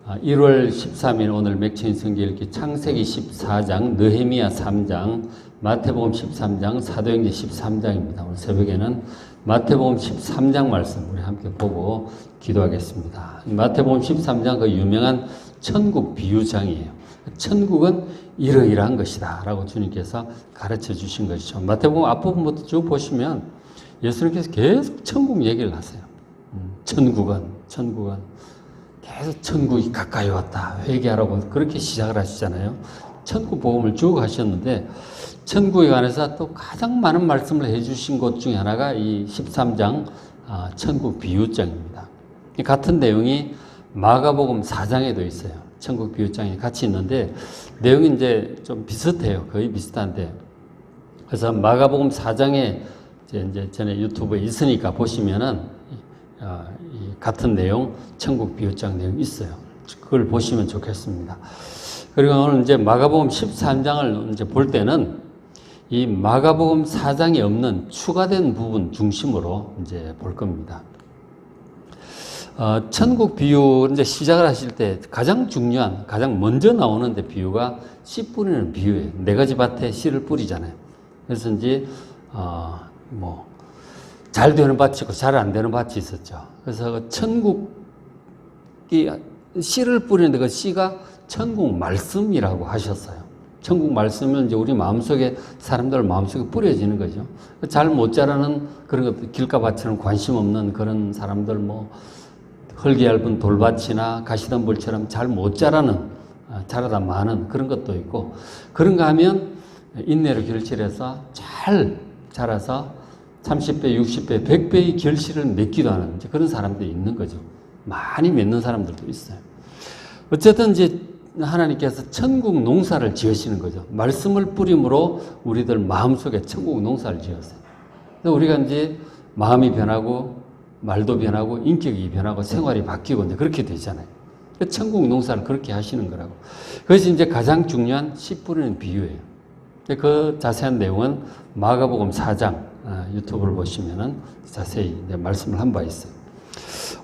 1월 13일 오늘 맥체인 성경 읽기 창세기 14장, 느헤미야 3장, 마태복음 13장, 사도행전 13장입니다. 오늘 새벽에는 마태복음 13장 말씀 우리 함께 보고 기도하겠습니다. 마태복음 13장 그 유명한 천국 비유장이에요. 천국은 이러이러한 것이다 라고 주님께서 가르쳐 주신 것이죠. 마태복음 앞부분부터 쭉 보시면 예수님께서 계속 천국 얘기를 하세요. 천국은 계속 천국이 가까이 왔다 회개하라고 그렇게 시작을 하시잖아요. 천국 복음을 쭉 하셨는데 천국에 관해서 또 가장 많은 말씀을 해주신 것 중에 하나가 이 13장 천국 비유장입니다. 같은 내용이 마가복음 4장에도 있어요. 천국 비유장이 같이 있는데 내용이 이제 좀 비슷해요. 거의 비슷한데 그래서 마가복음 4장에 이제 전에 유튜브에 있으니까 보시면은 이 같은 내용 천국 비유장 내용 있어요. 그걸 보시면 좋겠습니다. 그리고 오늘 이제 마가복음 13장을 이제 볼 때는 이 마가복음 4장에 없는 추가된 부분 중심으로 이제 볼 겁니다. 천국 비유 이제 시작을 하실 때 가장 중요한, 가장 먼저 나오는데 비유가 씨 뿌리는 비유예요. 네 가지 밭에 씨를 뿌리잖아요. 그래서 이제 잘 되는 밭이 있고 잘 안 되는 밭이 있었죠. 그래서 그 천국이 씨를 뿌리는데 그 씨가 천국 말씀이라고 하셨어요. 천국 말씀은 이제 우리 마음속에 사람들 마음속에 뿌려지는 거죠. 잘 못 자라는 그런 것들 길가밭처럼 관심 없는 그런 사람들 흙이 얇은 돌밭이나 가시덤불처럼 잘 못 자라는 자라다 마는 그런 것도 있고 그런가 하면 인내로 결실해서 잘 자라서 30배, 60배, 100배의 결실을 맺기도 하는 그런 사람들이 있는 거죠. 많이 맺는 사람들도 있어요. 어쨌든 이제 하나님께서 천국 농사를 지으시는 거죠. 말씀을 뿌림으로 우리들 마음속에 천국 농사를 지었어요. 우리가 이제 마음이 변하고 말도 변하고 인격이 변하고 생활이 바뀌고 이제 그렇게 되잖아요. 천국 농사를 그렇게 하시는 거라고. 그것이 이제 가장 중요한 씨 뿌리는 비유예요. 그 자세한 내용은 마가복음 4장 유튜브를 보시면은 자세히 말씀을 한 바 있어요.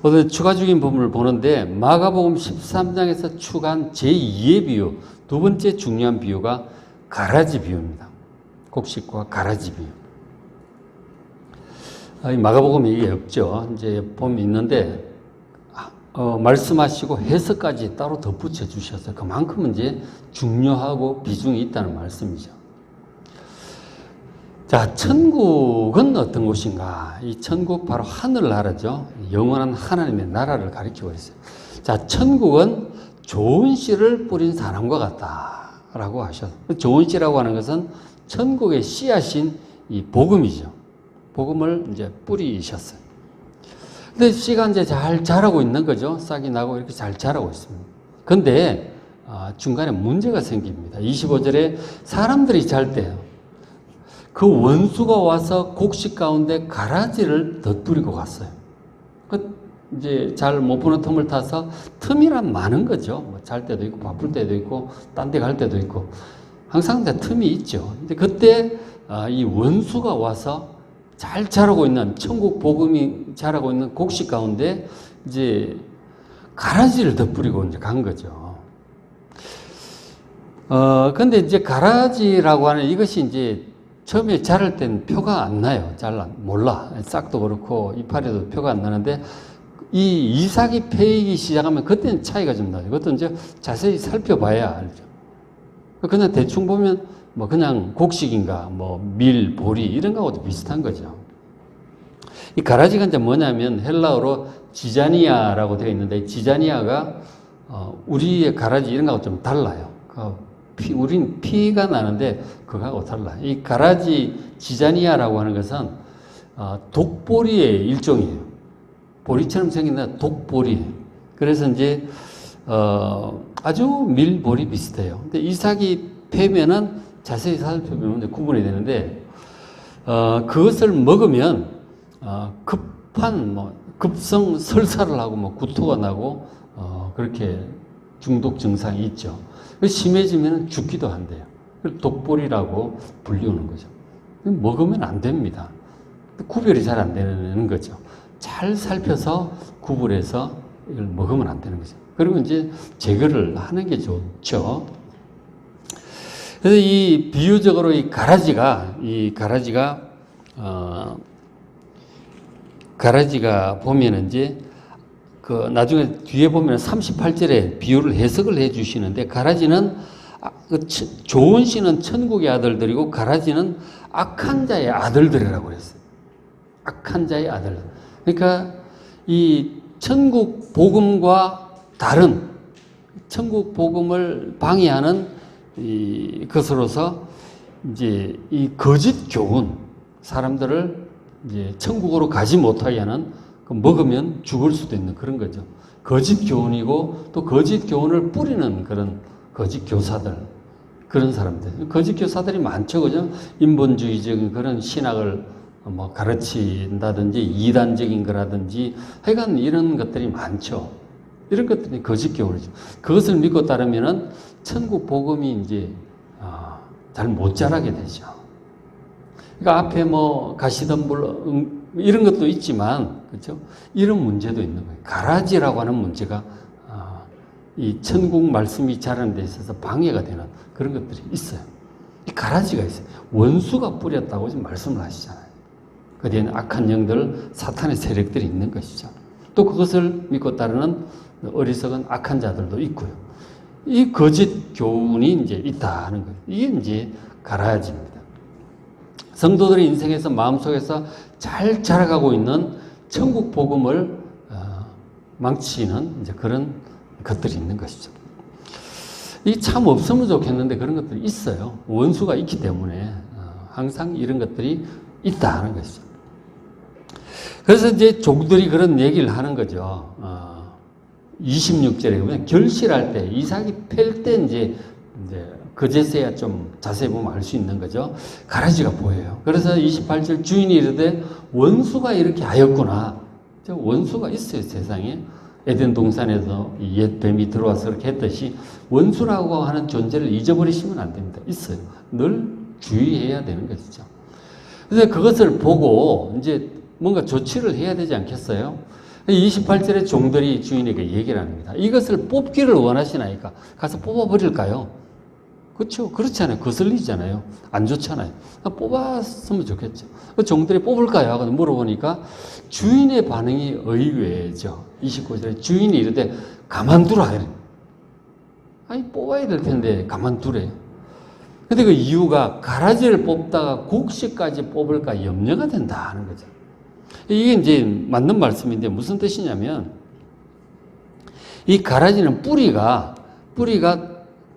오늘 추가적인 부분을 보는데 마가복음 13장에서 추가한 제2의 비유, 두 번째 중요한 비유가 가라지 비유입니다. 곡식과 가라지 비유. 마가복음에 이게 없죠. 이제 보면 있는데 말씀하시고 해석까지 따로 덧붙여 주셔서 그만큼 이제 중요하고 비중이 있다는 말씀이죠. 자, 천국은 어떤 곳인가? 이 천국 바로 하늘나라죠. 영원한 하나님의 나라를 가리키고 있어요. 자, 천국은 좋은 씨를 뿌린 사람과 같다라고 하셨어요. 좋은 씨라고 하는 것은 천국의 씨앗인 이 복음이죠. 복음을 이제 뿌리셨어요. 근데 씨가 이제 잘 자라고 있는 거죠. 싹이 나고 이렇게 잘 자라고 있습니다. 근데 중간에 문제가 생깁니다. 25절에 사람들이 잘 때요. 그 원수가 와서 곡식 가운데 가라지를 덧뿌리고 갔어요. 이제 잘 못 보는 틈을 타서 틈이란 많은 거죠. 잘 때도 있고 바쁠 때도 있고 딴 데 갈 때도 있고 항상 다 틈이 있죠. 근데 그때 이 원수가 와서 잘 자라고 있는 천국 복음이 자라고 있는 곡식 가운데 이제 가라지를 덧뿌리고 이제 간 거죠. 근데 이제 가라지라고 하는 이것이 이제 처음에 자랄 때는 표가 안 나요. 몰라. 싹도 그렇고 이파리도 표가 안 나는데 이 이삭이 패이기 시작하면 그때는 차이가 좀 나죠. 그것도 이제 자세히 살펴봐야 알죠. 그냥 대충 보면 그냥 곡식인가 밀, 보리 이런 거하고도 비슷한 거죠. 이 가라지가 이제 뭐냐면 헬라어로 지자니아라고 되어 있는데 지자니아가 우리의 가라지 이런 거하고 좀 달라요. 우린 피가 나는데 그거하고 달라. 이 가라지 지자니아라고 하는 것은 독보리의 일종이에요. 보리처럼 생긴 독보리. 그래서 이제 아주 밀보리 비슷해요. 근데 이삭이 패면은 자세히 살펴보면 구분이 되는데 그것을 먹으면 급성 설사를 하고 구토가 나고 그렇게 중독 증상이 있죠. 심해지면 죽기도 한대요. 독보리라고 불리우는 거죠. 먹으면 안 됩니다. 구별이 잘 안 되는 거죠. 잘 살펴서 구분해서 이걸 먹으면 안 되는 거죠. 그리고 이제 제거를 하는 게 좋죠. 그래서 이 비유적으로 이 가라지가 보면은 이제 그 나중에 뒤에 보면 38절에 비유를 해석을 해 주시는데, 가라지는 좋은 씨는 천국의 아들들이고 가라지는 악한 자의 아들들이라고 그랬어요. 악한 자의 아들. 그러니까 이 천국 복음과 다른 천국 복음을 방해하는 것으로서 이제 이 거짓 교훈, 사람들을 이제 천국으로 가지 못하게 하는, 먹으면 죽을 수도 있는 그런 거죠. 거짓 교훈이고 또 거짓 교훈을 뿌리는 그런 거짓 교사들, 그런 사람들. 거짓 교사들이 많죠, 그죠? 인본주의적인 그런 신학을 뭐 가르친다든지 이단적인 거라든지 하여간 이런 것들이 많죠. 이런 것들이 거짓 교훈이죠. 그것을 믿고 따르면은 천국 복음이 이제 잘 못 자라게 되죠. 그러니까 앞에 뭐 가시던 물 이런 것도 있지만, 그렇죠? 이런 문제도 있는 거예요. 가라지라고 하는 문제가 이 천국 말씀이 자라는 데 있어서 방해가 되는 그런 것들이 있어요. 이 가라지가 있어요. 원수가 뿌렸다고 지금 말씀을 하시잖아요. 그 뒤에는 악한 영들, 사탄의 세력들이 있는 것이죠. 또 그것을 믿고 따르는 어리석은 악한 자들도 있고요. 이 거짓 교훈이 이제 있다 하는 거예요. 이게 이제 가라지입니다. 성도들의 인생에서 마음속에서 잘 자라가고 있는 천국 복음을 망치는 이제 그런 것들이 있는 것이죠. 이 참 없으면 좋겠는데 그런 것들이 있어요. 원수가 있기 때문에 항상 이런 것들이 있다 하는 것이죠. 그래서 이제 종들이 그런 얘기를 하는 거죠. 26절에 보면 결실할 때, 이삭이 팰 때 이제 그제서야 좀 자세히 보면 알 수 있는 거죠. 가라지가 보여요. 그래서 28절 주인이 이르되 원수가 이렇게 하였구나. 원수가 있어요, 세상에. 에덴 동산에서 옛 뱀이 들어와서 그렇게 했듯이 원수라고 하는 존재를 잊어버리시면 안 됩니다. 있어요. 늘 주의해야 되는 것이죠. 그래서 그것을 보고 이제 뭔가 조치를 해야 되지 않겠어요? 28절에 종들이 주인에게 얘기를 합니다. 이것을 뽑기를 원하시나이까? 가서 뽑아버릴까요? 그렇죠. 그렇잖아요. 거슬리잖아요. 안 좋잖아요. 뽑았으면 좋겠죠. 종들이 뽑을까요? 하고 물어보니까 주인의 반응이 의외죠. 29절에 주인이 이르되 가만두라. 아니, 뽑아야 될 텐데 가만두래. 근데 그 이유가 가라지를 뽑다가 곡식까지 뽑을까 염려가 된다 하는 거죠. 이게 이제 맞는 말씀인데 무슨 뜻이냐면, 이 가라지는 뿌리가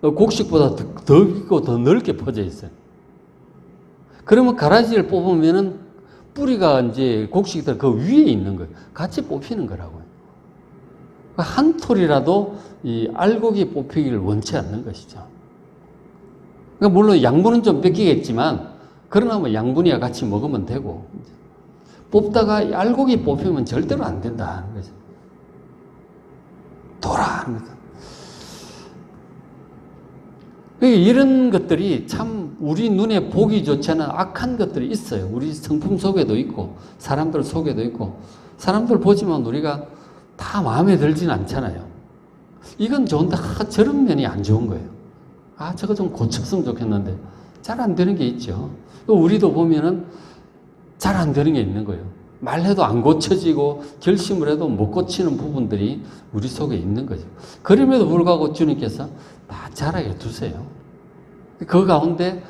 곡식보다 더 깊고 더 넓게 퍼져 있어요. 그러면 가라지를 뽑으면은 뿌리가 이제 곡식들 그 위에 있는 거예요. 같이 뽑히는 거라고요. 한 톨이라도 이 알곡이 뽑히기를 원치 않는 것이죠. 그러니까 물론 양분은 좀 뺏기겠지만, 그러나 뭐 양분이야 같이 먹으면 되고, 뽑다가 알곡이 뽑히면 절대로 안 된다 하는 거죠. 돌아 하는 거죠. 이런 것들이 참 우리 눈에 보기 좋지 않은 악한 것들이 있어요. 우리 성품 속에도 있고 사람들 속에도 있고, 사람들 보지만 우리가 다 마음에 들지는 않잖아요. 이건 좋은데 저런 면이 안 좋은 거예요. 저거 좀 고쳤으면 좋겠는데 잘 안 되는 게 있죠. 또 우리도 보면은 잘 안 되는 게 있는 거예요. 말해도 안 고쳐지고 결심을 해도 못 고치는 부분들이 우리 속에 있는 거죠. 그럼에도 불구하고 주님께서 다 자라게 두세요. 그 가운데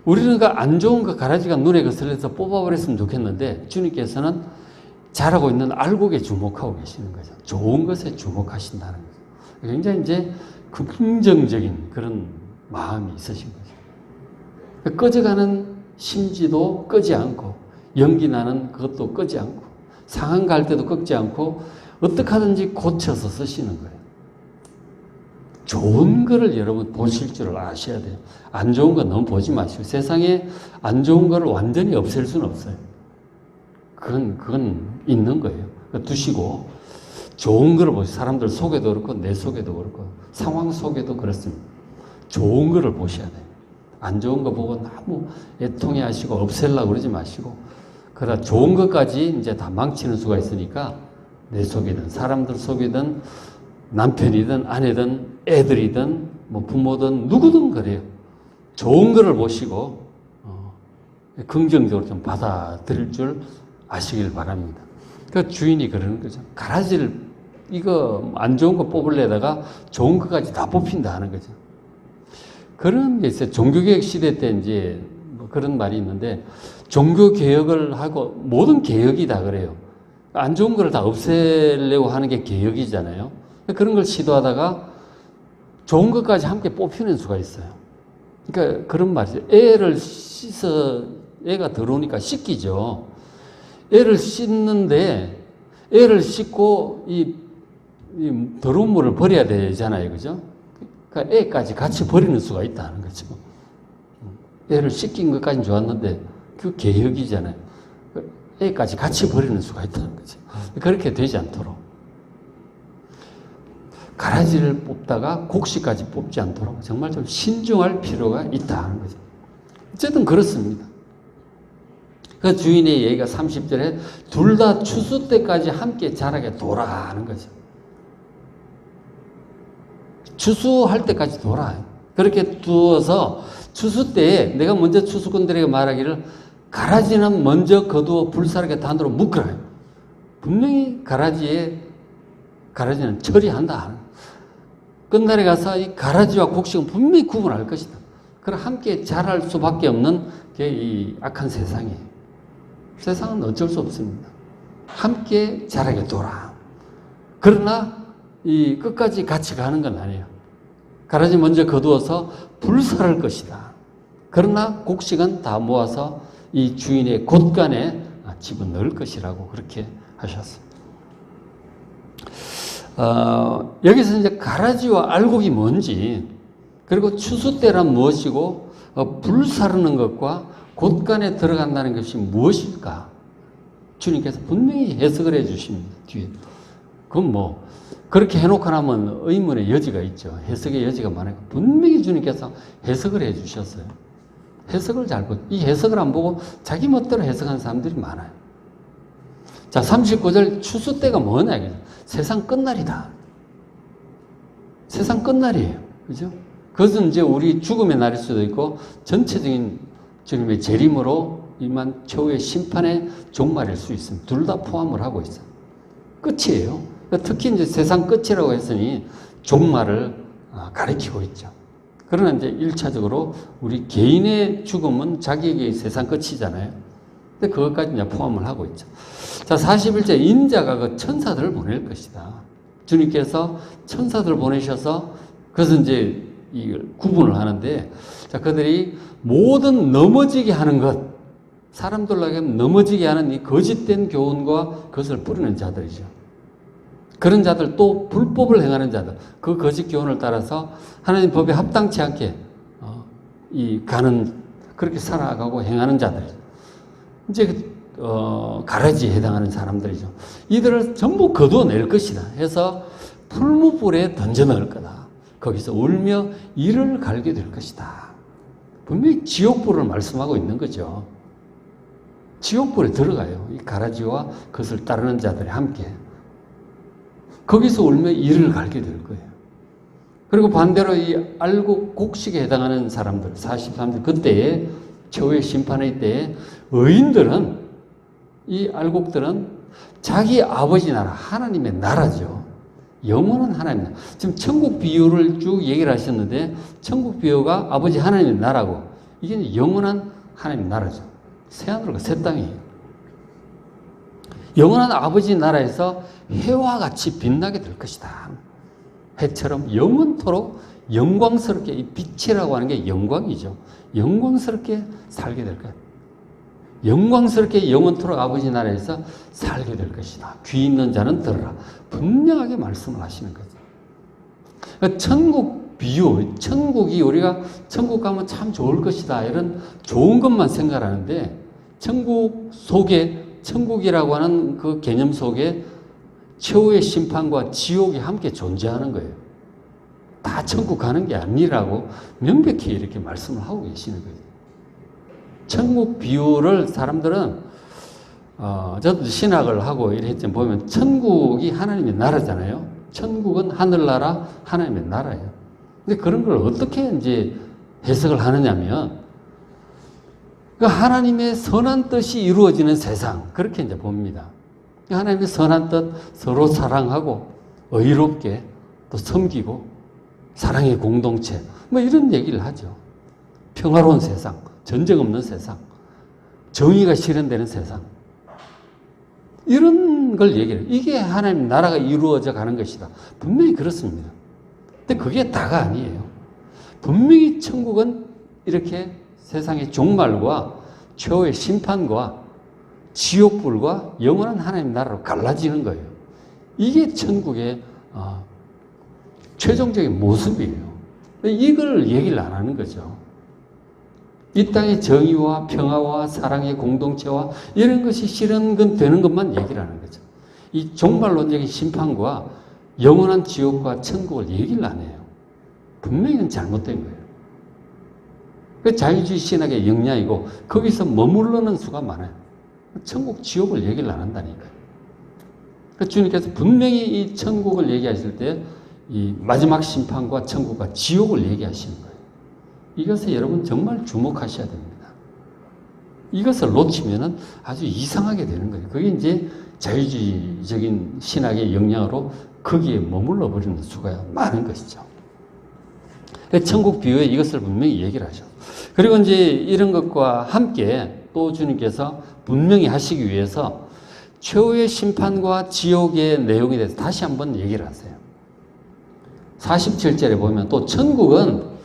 우리는 그 안 좋은 그 가라지가 눈에 거슬려서 뽑아버렸으면 좋겠는데, 주님께서는 자라고 있는 알곡에 주목하고 계시는 거죠. 좋은 것에 주목하신다는 거죠. 굉장히 이제 긍정적인 그런 마음이 있으신 거죠. 꺼져가는 심지도 끄지 않고, 연기 나는 그것도 끄지 않고, 상한 갈 때도 꺾지 않고, 어떻게 하든지 고쳐서 쓰시는 거예요. 좋은 거를 여러분 보실 줄을 아셔야 돼요. 안 좋은 거 너무 보지 마시고, 세상에 안 좋은 거를 완전히 없앨 수는 없어요. 그건 있는 거예요. 두시고, 좋은 거를 보세요. 사람들 속에도 그렇고, 내 속에도 그렇고, 상황 속에도 그렇습니다. 좋은 거를 보셔야 돼요. 안 좋은 거 보고 너무 애통해 하시고, 없애려고 그러지 마시고, 그러나 좋은 것까지 이제 다 망치는 수가 있으니까, 내 속이든, 사람들 속이든, 남편이든 아내든 애들이든 뭐 부모든 누구든 그래요. 좋은 거를 보시고 긍정적으로 좀 받아들일 줄 아시길 바랍니다. 그 주인이 그러는 거죠. 가라지를 이거 안 좋은 거 뽑으려다가 좋은 것까지 다 뽑힌다 하는 거죠. 그런 게 있어요. 종교개혁 시대 때 이제 뭐 그런 말이 있는데 종교개혁을 하고 모든 개혁이 다 그래요. 안 좋은 걸 다 없애려고 하는 게 개혁이잖아요. 그런 걸 시도하다가 좋은 것까지 함께 뽑히는 수가 있어요. 그러니까 그런 말이죠. 애가 들어오니까 씻기죠. 애를 씻는데 애를 씻고 이 더러운 물을 버려야 되잖아요. 그죠? 그러니까 애까지 같이 버리는 수가 있다는 거죠. 애를 씻긴 것까지는 좋았는데 그 개혁이잖아요. 애까지 같이 버리는 수가 있다는 거죠. 그렇게 되지 않도록. 가라지를 뽑다가 곡식까지 뽑지 않도록 정말 좀 신중할 필요가 있다는 거죠. 어쨌든 그렇습니다. 그 주인의 얘기가 30절에 둘 다 추수 때까지 함께 자라게 둬라 하는 거죠. 추수할 때까지 둬라. 그렇게 두어서 추수 때에 내가 먼저 추수꾼들에게 말하기를 가라지는 먼저 거두어 불사르게 단으로 묶으라. 분명히 가라지는 처리한다. 끝날에 가서 이 가라지와 곡식은 분명히 구분할 것이다. 그럼 함께 자랄 수밖에 없는 게 이 악한 세상이에요. 세상은 어쩔 수 없습니다. 함께 자라게 둬라. 그러나 이 끝까지 같이 가는 건 아니에요. 가라지 먼저 거두어서 불살을 것이다. 그러나 곡식은 다 모아서 이 주인의 곳간에 집어넣을 것이라고 그렇게 하셨습니다. 여기서 이제 가라지와 알곡이 뭔지, 그리고 추수 때란 무엇이고, 불사르는 것과 곳간에 들어간다는 것이 무엇일까? 주님께서 분명히 해석을 해 주십니다. 뒤에. 그건 뭐, 그렇게 해놓고 나면 의문의 여지가 있죠. 해석의 여지가 많아요. 분명히 주님께서 해석을 해 주셨어요. 해석을 잘 보고, 이 해석을 안 보고 자기 멋대로 해석하는 사람들이 많아요. 자, 39절 추수 때가 뭐냐? 세상 끝날이다. 세상 끝날이에요. 그죠? 그것은 이제 우리 죽음의 날일 수도 있고, 전체적인 주님의 재림으로 임한 최후의 심판의 종말일 수 있습니다. 둘 다 포함을 하고 있어요. 끝이에요. 특히 이제 세상 끝이라고 했으니 종말을 가리키고 있죠. 그러나 이제 1차적으로 우리 개인의 죽음은 자기에게 세상 끝이잖아요. 근데 그것까지 이제 포함을 하고 있죠. 자, 41절 인자가 그 천사들을 보낼 것이다. 주님께서 천사들을 보내셔서 그것은 이제 이걸 구분을 하는데, 자, 그들이 모든 넘어지게 하는 것, 사람들에게 넘어지게 하는 이 거짓된 교훈과 그것을 뿌리는 자들이죠. 그런 자들, 또 불법을 행하는 자들, 그 거짓 교훈을 따라서 하나님 법에 합당치 않게 그렇게 살아가고 행하는 자들이죠. 이제 가라지에 해당하는 사람들이죠. 이들을 전부 거두어낼 것이다 해서 풀무불에 던져 넣을 거다. 거기서 울며 이를 갈게 될 것이다. 분명히 지옥불을 말씀하고 있는 거죠. 지옥불에 들어가요. 이 가라지와 그것을 따르는 자들이 함께. 거기서 울며 이를 갈게 될 거예요. 그리고 반대로 이 알곡 곡식에 해당하는 사람들, 43절, 그때에 최후의 심판의 때에 의인들은, 이 알곡들은 자기 아버지 나라, 하나님의 나라죠. 영원한 하나님 나라. 지금 천국 비유를 쭉 얘기를 하셨는데, 천국 비유가 아버지 하나님의 나라고, 이게 영원한 하나님의 나라죠. 새하늘과 새 땅이에요. 영원한 아버지 나라에서 해와 같이 빛나게 될 것이다. 해처럼 영원토록 영광스럽게, 이 빛이라고 하는 게 영광이죠. 영광스럽게 살게 될 것. 영광스럽게 영원토록 아버지 나라에서 살게 될 것이다. 귀 있는 자는 들으라. 분명하게 말씀을 하시는 거죠. 천국 비유, 천국이 우리가 천국 가면 참 좋을 것이다, 이런 좋은 것만 생각하는데, 천국 속에, 천국이라고 하는 그 개념 속에 최후의 심판과 지옥이 함께 존재하는 거예요. 다 천국 가는 게 아니라고 명백히 이렇게 말씀을 하고 계시는 거예요. 천국 비유를 사람들은, 저도 신학을 하고 이랬지만 보면 천국이 하나님의 나라잖아요. 천국은 하늘나라, 하나님의 나라예요. 근데 그런 걸 어떻게 이제 해석을 하느냐면, 하나님의 선한 뜻이 이루어지는 세상, 그렇게 이제 봅니다. 하나님의 선한 뜻, 서로 사랑하고, 의롭게, 또 섬기고, 사랑의 공동체, 뭐 이런 얘기를 하죠. 평화로운 세상, 전쟁 없는 세상, 정의가 실현되는 세상. 이런 걸 얘기해요. 이게 하나님 나라가 이루어져 가는 것이다. 분명히 그렇습니다. 근데 그게 다가 아니에요. 분명히 천국은 이렇게 세상의 종말과 최후의 심판과 지옥불과 영원한 하나님 나라로 갈라지는 거예요. 이게 천국의 최종적인 모습이에요. 이걸 얘기를 안 하는 거죠. 이 땅의 정의와 평화와 사랑의 공동체와 이런 것이 실현되는 것만 얘기를 하는 거죠. 이 종말론적인 심판과 영원한 지옥과 천국을 얘기를 안 해요. 분명히 잘못된 거예요. 그 자유주의 신학의 영향이고 거기서 머무르는 수가 많아요. 천국, 지옥을 얘기를 안 한다니까요. 주님께서 분명히 이 천국을 얘기하실 때 이 마지막 심판과 천국과 지옥을 얘기하시는 거예요. 이것에 여러분 정말 주목하셔야 됩니다. 이것을 놓치면은 아주 이상하게 되는 거예요. 그게 이제 자유주의적인 신학의 영향으로 거기에 머물러 버리는 수가 많은 것이죠. 천국 비유에 이것을 분명히 얘기를 하죠. 그리고 이제 이런 것과 함께 또 주님께서 분명히 하시기 위해서 최후의 심판과 지옥의 내용에 대해서 다시 한번 얘기를 하세요. 47절에 보면 또 천국은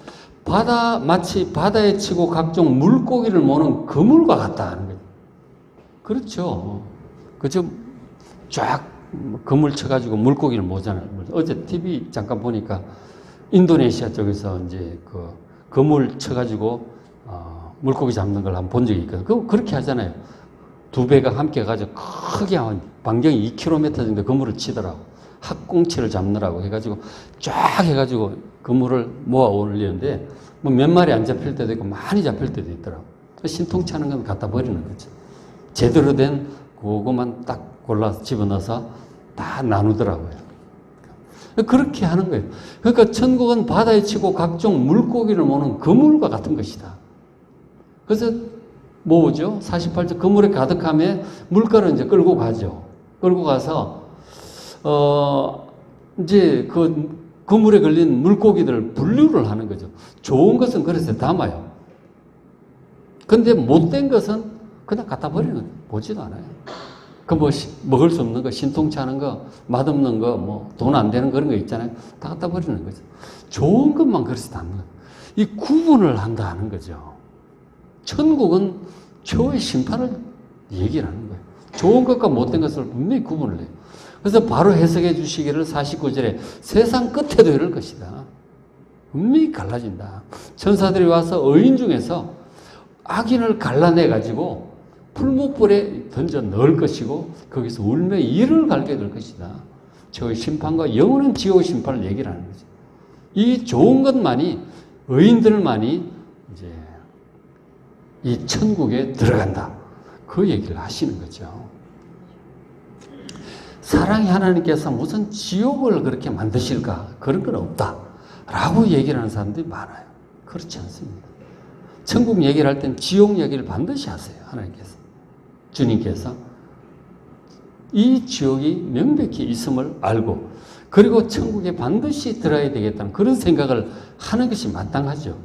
마치 바다에 치고 각종 물고기를 모는 그물과 같다 하는 거죠. 그렇죠. 그죠? 쫙 그물 쳐가지고 물고기를 모잖아요. 어제 TV 잠깐 보니까 인도네시아 쪽에서 이제 그 그물 쳐가지고 물고기 잡는 걸 한번 본 적이 있거든요. 그렇게 하잖아요. 두 배가 함께 가지고 크게 한 반경이 2km 정도 그물을 치더라고. 학꽁치를 잡느라고 해가지고 쫙 해가지고 그물을 모아 올리는데 뭐 몇 마리 안 잡힐 때도 있고 많이 잡힐 때도 있더라고. 신통치 않은 건 갖다 버리는 거죠. 제대로 된 그거만 딱 골라서 집어넣어서 다 나누더라고요. 그렇게 하는 거예요. 그러니까 천국은 바다에 치고 각종 물고기를 모는 그물과 같은 것이다. 그래서 뭐죠? 48절 그물에 가득하면 물가를 이제 끌고 가죠. 끌고 가서 이제 그 그물에 걸린 물고기들을 분류를 하는 거죠. 좋은 것은 그래서 담아요. 근데 못된 것은 그냥 갖다 버리는 거예요. 보지도 않아요. 그 뭐 먹을 수 없는 거, 신통치 않은 거, 맛없는 거, 뭐 돈 안 되는 그런 거 있잖아요. 다 갖다 버리는 거죠. 좋은 것만 그래서 담는 거예요. 이 구분을 한다 하는 거죠. 천국은 최후의 심판을 얘기를 하는 거예요. 좋은 것과 못된 것을 분명히 구분을 해요. 그래서 바로 해석해 주시기를 49절에 세상 끝에도 이럴 것이다. 분명히 갈라진다. 천사들이 와서 의인 중에서 악인을 갈라내 가지고 풀무불에 던져 넣을 것이고 거기서 울며 이를 갈게 될 것이다. 저의 심판과 영원한 지옥의 심판을 얘기를 하는 거죠. 이 좋은 것만이 의인들만이 이제 이 천국에 들어간다. 그 얘기를 하시는 거죠. 사랑의 하나님께서 무슨 지옥을 그렇게 만드실까? 그런 건 없다. 라고 얘기를 하는 사람들이 많아요. 그렇지 않습니다. 천국 얘기를 할 땐 지옥 얘기를 반드시 하세요. 하나님께서. 주님께서. 이 지옥이 명백히 있음을 알고 그리고 천국에 반드시 들어야 되겠다는 그런 생각을 하는 것이 마땅하죠.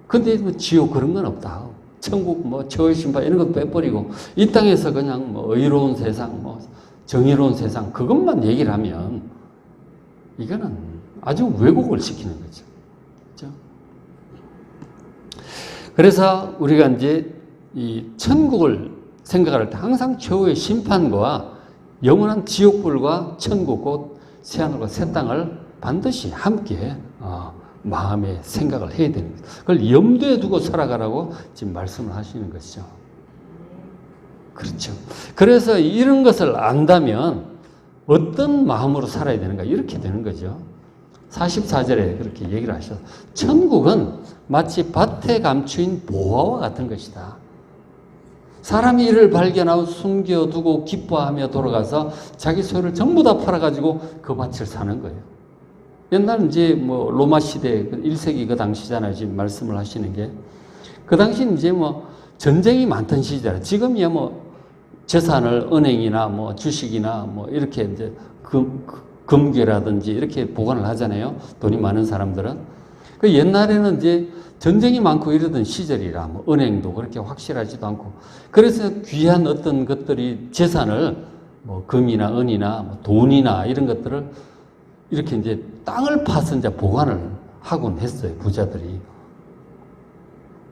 근데 뭐 지옥 그런 건 없다. 천국 뭐 최후의 심판 이런 거 빼버리고 이 땅에서 그냥 뭐 의로운 세상 뭐 정의로운 세상 그것만 얘기를 하면 이거는 아주 왜곡을 시키는 거죠. 그렇죠? 그래서 우리가 이제 이 천국을 생각할 때 항상 최후의 심판과 영원한 지옥불과 천국 곧 새하늘과 새 땅을 반드시 함께 마음에 생각을 해야 됩니다. 그걸 염두에 두고 살아가라고 지금 말씀을 하시는 것이죠. 그렇죠. 그래서 이런 것을 안다면 어떤 마음으로 살아야 되는가 이렇게 되는 거죠. 44절에 그렇게 얘기를 하셔서 천국은 마치 밭에 감추인 보화와 같은 것이다. 사람이 이를 발견하고 숨겨두고 기뻐하며 돌아가서 자기 소유를 전부 다 팔아가지고 그 밭을 사는 거예요. 옛날 이제 뭐 로마 시대 1세기 그 당시잖아요. 지금 말씀을 하시는 게. 그 당시는 이제 뭐 전쟁이 많던 시절이잖아요. 지금이야 뭐 재산을 은행이나 뭐 주식이나 뭐 이렇게 이제 금괴라든지 이렇게 보관을 하잖아요. 돈이 많은 사람들은. 그 옛날에는 이제 전쟁이 많고 이러던 시절이라 뭐 은행도 그렇게 확실하지도 않고 그래서 귀한 어떤 것들이 재산을 뭐 금이나 은이나 뭐 돈이나 이런 것들을 이렇게 이제 땅을 파서 이제 보관을 하곤 했어요. 부자들이.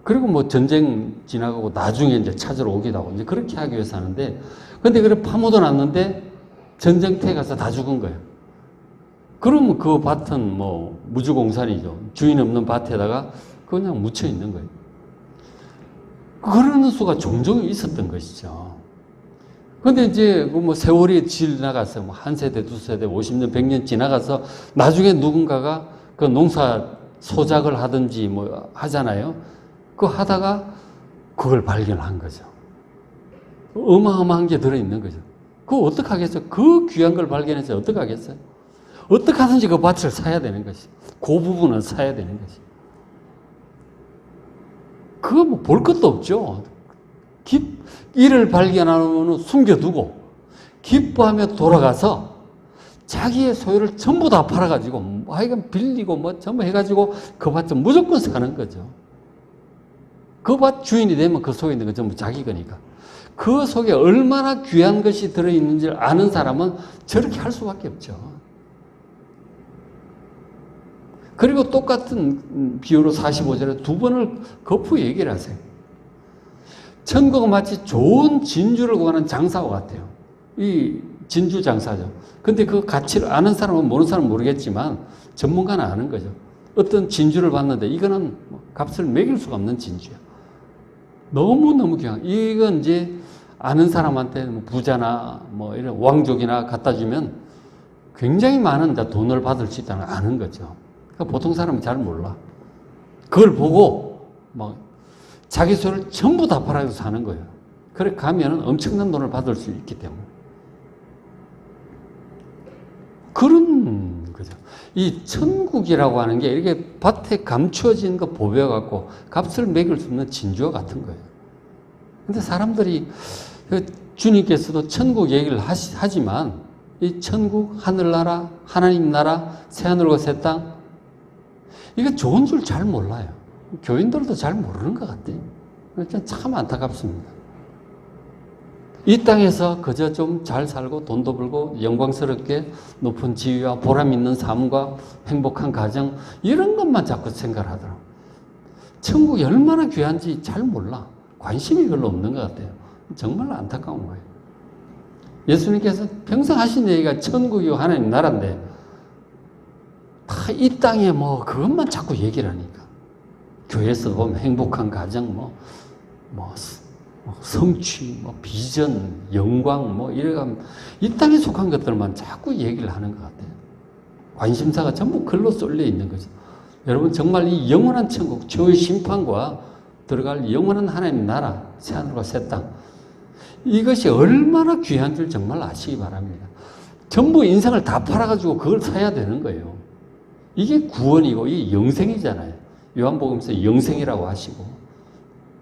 그리고 뭐 전쟁 지나가고 나중에 이제 찾으러 오기도 하고 이제 그렇게 하기 위해서 하는데 근데 그래 파묻어 놨는데 전쟁터에 가서 다 죽은 거예요. 그러면 그 밭은 뭐 무주공산이죠. 주인 없는 밭에다가 그냥 묻혀 있는 거예요. 그러는 수가 종종 있었던 것이죠. 근데 이제 뭐 세월이 지나가서 뭐 한 세대, 두 세대, 50년, 100년 지나가서 나중에 누군가가 그 농사 소작을 하든지 뭐 하잖아요. 그거 하다가 그걸 발견한 거죠. 어마어마한 게 들어있는 거죠. 그거 어떡하겠어요? 그 귀한 걸 발견해서 어떡하겠어요? 어떻게 하든지 그 밭을 사야 되는 것이. 그 부분은 사야 되는 것이. 그거 뭐 볼 것도 없죠. 이를 발견하면 숨겨두고 기뻐하며 돌아가서 자기의 소유를 전부 다 팔아가지고 뭐 하여간 빌리고 뭐 전부 해가지고 그 밭을 무조건 사는 거죠. 그 밭 주인이 되면 그 속에 있는 건 전부 자기 거니까. 그 속에 얼마나 귀한 것이 들어있는지를 아는 사람은 저렇게 할 수밖에 없죠. 그리고 똑같은 비유로 45절에 두 번을 거푸 얘기를 하세요. 천국은 마치 좋은 진주를 구하는 장사와 같아요. 이 진주 장사죠. 근데 그 가치를 아는 사람은 모르는 사람은 모르겠지만 전문가는 아는 거죠. 어떤 진주를 봤는데 이거는 값을 매길 수가 없는 진주야. 너무너무 귀한. 이건 이제 아는 사람한테 뭐 부자나 뭐 이런 왕족이나 갖다 주면 굉장히 많은 돈을 받을 수 있다는 걸 아는 거죠. 그러니까 보통 사람은 잘 몰라. 그걸 보고 뭐 자기 소유를 전부 다 팔아서 사는 거예요. 그래 가면은 엄청난 돈을 받을 수 있기 때문에. 그런 거죠. 이 천국이라고 하는 게 이렇게 밭에 감추어진 거 보배갖고 값을 매길 수 없는 진주와 같은 거예요. 근데 사람들이 주님께서도 천국 얘기를 하지만 이 천국, 하늘나라, 하나님 나라, 새하늘과 새 땅 이거 좋은 줄 잘 몰라요. 교인들도 잘 모르는 것 같아요. 참 안타깝습니다. 이 땅에서 그저 좀 잘 살고 돈도 벌고 영광스럽게 높은 지위와 보람 있는 삶과 행복한 가정 이런 것만 자꾸 생각을 하더라고요. 천국이 얼마나 귀한지 잘 몰라. 관심이 별로 없는 것 같아요. 정말 안타까운 거예요. 예수님께서 평생 하신 얘기가 천국이고 하나님 나라인데 다 이 땅에 뭐 그것만 자꾸 얘기를 하니까 교회에서 보면 행복한 가정 성취, 비전, 영광, 이래가면 이 땅에 속한 것들만 자꾸 얘기를 하는 것 같아요. 관심사가 전부 글로 쏠려 있는 거죠. 여러분, 정말 이 영원한 천국, 최후의 심판과 들어갈 영원한 하나님 나라, 새하늘과 새 땅, 이것이 얼마나 귀한 줄 정말 아시기 바랍니다. 전부 인생을 다 팔아가지고 그걸 사야 되는 거예요. 이게 구원이고, 이게 영생이잖아요. 요한복음에서 영생이라고 하시고,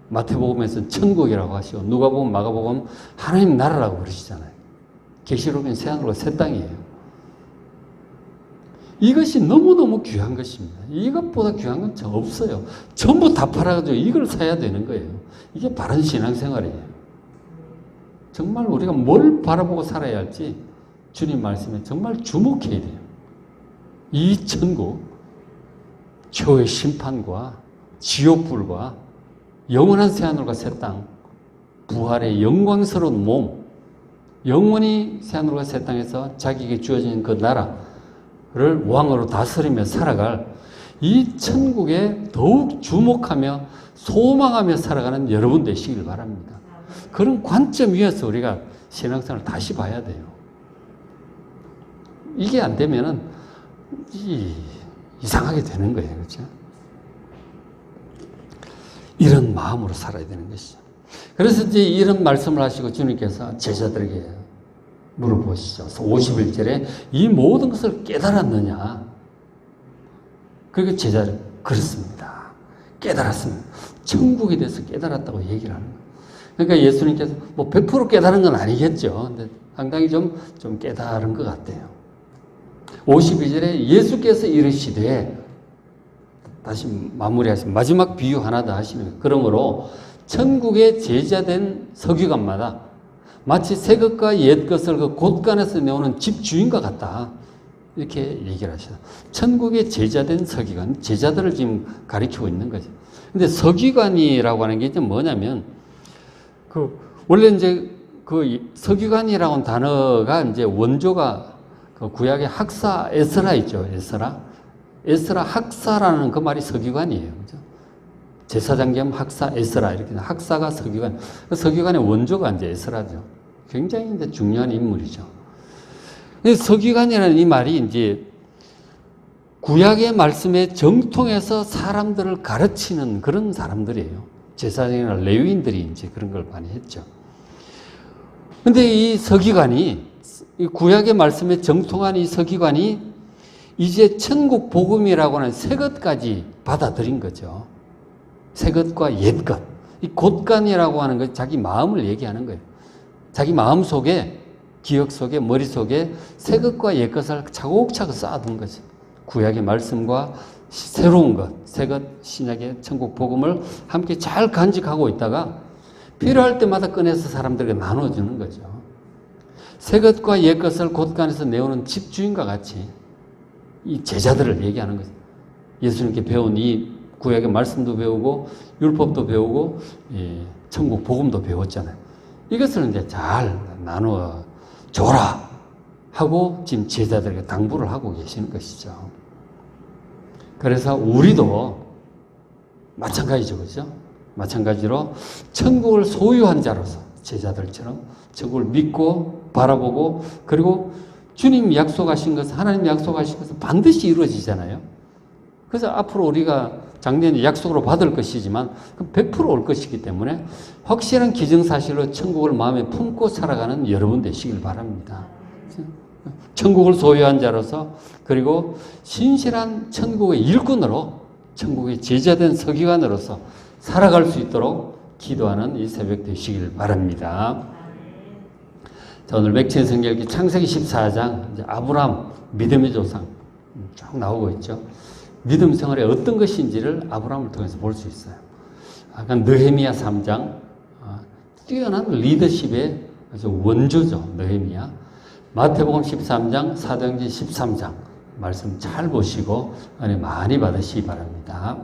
마태복음에서는 천국이라고 하시고, 누가복음, 마가복음 하나님 나라라고 그러시잖아요. 계시록은 새하늘과 새 땅이에요. 이것이 너무너무 귀한 것입니다. 이것보다 귀한 건 없어요. 전부 다 팔아가지고 이걸 사야 되는 거예요. 이게 바른 신앙생활이에요. 정말 우리가 뭘 바라보고 살아야 할지 주님 말씀에 정말 주목해야 돼요. 이 천국, 최후의 심판과 지옥불과 영원한 새하늘과 새 땅, 부활의 영광스러운 몸, 영원히 새하늘과 새 땅에서 자기에게 주어진 그 나라를 왕으로 다스리며 살아갈 이 천국에 더욱 주목하며 소망하며 살아가는 여러분 되시길 바랍니다. 그런 관점 위에서 우리가 신앙생활을 다시 봐야 돼요. 이게 안 되면은 이상하게 되는 거예요. 그렇죠? 이런 마음으로 살아야 되는 것이죠. 그래서 이제 이런 말씀을 하시고 주님께서 제자들에게 물어보시죠. 51절에 이 모든 것을 깨달았느냐? 그리고 제자들 그렇습니다. 깨달았습니다. 천국에 대해서 깨달았다고 얘기를 하는 거예요. 그러니까 예수님께서 뭐 100% 깨달은 건 아니겠죠. 근데 상당히 좀 깨달은 것 같아요. 52절에 예수께서 이르시되, 다시 마무리하시면 마지막 비유 하나 더 하시는 거예요. 그러므로 천국의 제자된 서기관마다 마치 새 것과 옛 것을 그 곳간에서 내오는 집주인과 같다. 이렇게 얘기를 하셔요. 천국의 제자된 서기관, 제자들을 지금 가리키고 있는 거죠. 근데 서기관이라고 하는 게 이제 뭐냐면, 원래 이제 서기관이라고 하는 단어가 이제 원조가 구약의 학사 에스라 있죠. 에스라 학사라는 그 말이 서기관이에요. 그죠? 제사장 겸 학사 에스라 이렇게 학사가 서기관. 그 서기관의 원조가 이제 에스라죠. 굉장히 이제 중요한 인물이죠. 서기관이라는 이 말이 이제 구약의 말씀에 정통해서 사람들을 가르치는 그런 사람들이에요. 제사장이나 레위인들이 이제 그런 걸 많이 했죠. 근데 이 서기관이, 이 구약의 말씀에 정통한 이 서기관이 이제 천국 복음이라고 하는 새 것까지 받아들인 거죠. 새 것과 옛 것. 이 곳간이라고 하는 것, 자기 마음을 얘기하는 거예요. 자기 마음 속에, 기억 속에, 머리 속에 새 것과 옛 것을 차곡차곡 쌓아둔 거죠. 구약의 말씀과 새로운 것, 새 것, 신약의 천국 복음을 함께 잘 간직하고 있다가 필요할 때마다 꺼내서 사람들에게 나눠주는 거죠. 새 것과 옛 것을 곳간에서 내오는 집주인과 같이 이 제자들을 얘기하는 거죠. 예수님께 배운 이 구약의 말씀도 배우고 율법도 배우고 천국 복음도 배웠잖아요. 이것을 이제 잘 나누어 줘라 하고 지금 제자들에게 당부를 하고 계시는 것이죠. 그래서 우리도 마찬가지죠. 그죠? 마찬가지로 천국을 소유한 자로서 제자들처럼 천국을 믿고 바라보고, 그리고 주님 약속하신 것, 하나님 약속하신 것은 반드시 이루어지잖아요. 그래서 앞으로 우리가 작년에 약속으로 받을 것이지만 100% 올 것이기 때문에 확실한 기정사실로 천국을 마음에 품고 살아가는 여러분 되시길 바랍니다. 천국을 소유한 자로서, 그리고 신실한 천국의 일꾼으로, 천국의 제자된 서기관으로서 살아갈 수 있도록 기도하는 이 새벽 되시길 바랍니다. 자, 오늘 맥체인 성경기 창세기 14장, 이제 아브라함 믿음의 조상 쭉 나오고 있죠. 믿음 생활에 어떤 것인지를 아브라함을 통해서 볼 수 있어요. 아까 느헤미야 3장, 뛰어난 리더십의 아주 원조죠. 느헤미야. 마태복음 13장, 사도행전 13장 말씀 잘 보시고 은혜 많이 받으시기 바랍니다.